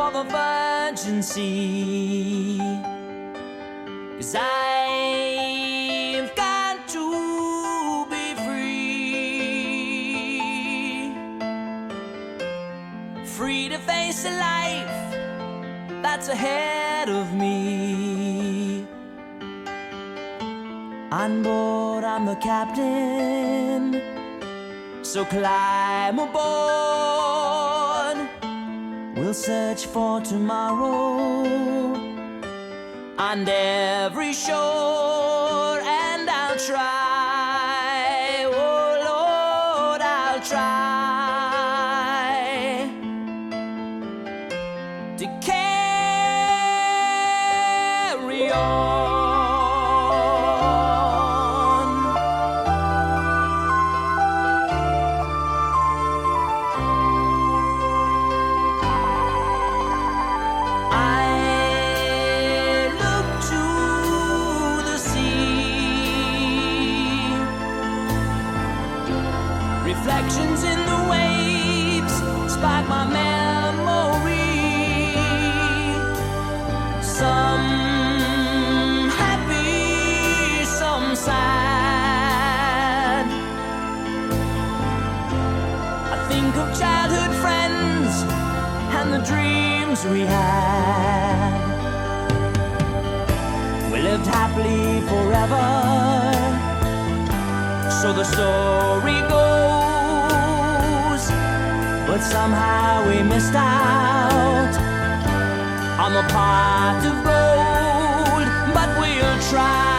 for the virgin sea. 'Cause I've got to be free, free to face a life that's ahead of me. On board, I'm the captain, so climb aboard. We'll search for tomorrow on every shore, and I'll try, oh Lord, I'll try to carry on. Reflections in the waves spark my memory. Some happy, some sad. I think of childhood friends and the dreams we had. We lived happily forever, so the story goes. But somehow we missed out on the pot of gold. But we'll try.